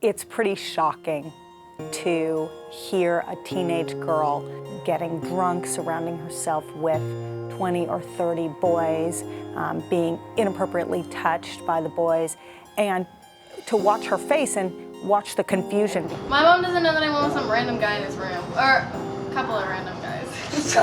It's pretty shocking to hear a teenage girl getting drunk, surrounding herself with 20 or 30 boys, being inappropriately touched by the boys, and to watch her face and watch the confusion. My mom doesn't know that I'm with some random guy in his room, or a couple of random guys,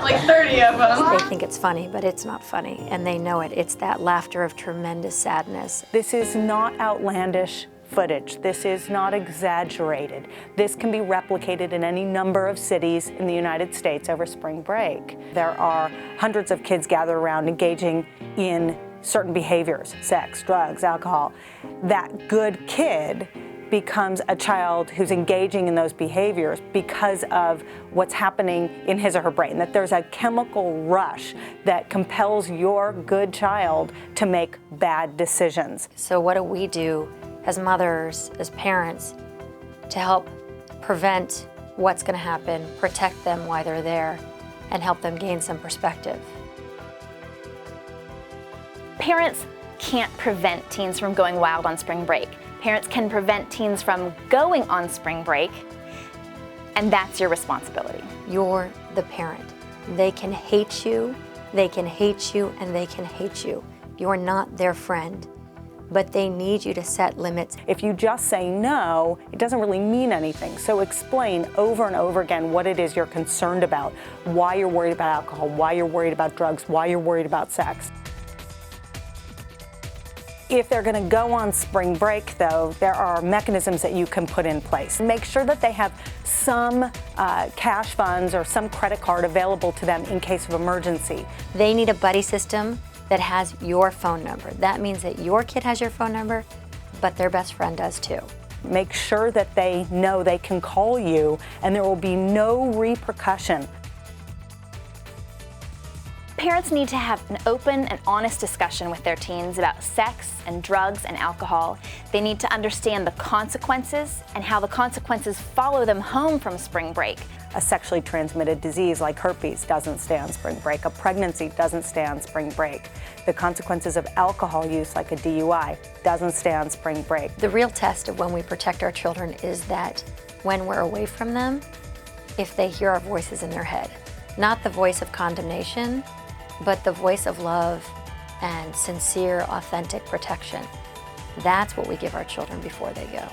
like 30 of them. They think it's funny, but it's not funny, and they know it. It's that laughter of tremendous sadness. This is not outlandish footage. This is not exaggerated. This can be replicated in any number of cities in the United States over spring break. There are hundreds of kids gathered around engaging in certain behaviors, sex, drugs, alcohol. That good kid becomes a child who's engaging in those behaviors because of what's happening in his or her brain, that there's a chemical rush that compels your good child to make bad decisions. So what do we do as mothers, as parents, to help prevent what's going to happen, protect them while they're there, and help them gain some perspective? Parents can't prevent teens from going wild on spring break. Parents can prevent teens from going on spring break, and that's your responsibility. You're the parent. They can hate you, they can hate you, and they can hate you. You're not their friend, but they need you to set limits. If you just say no, it doesn't really mean anything. So explain over and over again what it is you're concerned about, why you're worried about alcohol, why you're worried about drugs, why you're worried about sex. If they're going to go on spring break, though, there are mechanisms that you can put in place. Make sure that they have some cash funds or some credit card available to them in case of emergency. They need a buddy system that has your phone number. That means that your kid has your phone number, but their best friend does too. Make sure that they know they can call you and there will be no repercussion. Parents need to have an open and honest discussion with their teens about sex and drugs and alcohol. They need to understand the consequences and how the consequences follow them home from spring break. A sexually transmitted disease like herpes doesn't stay on spring break. A pregnancy doesn't stay on spring break. The consequences of alcohol use, like a DUI, doesn't stay on spring break. The real test of when we protect our children is that when we're away from them, if they hear our voices in their head. Not the voice of condemnation, but the voice of love and sincere, authentic protection. That's what we give our children before they go.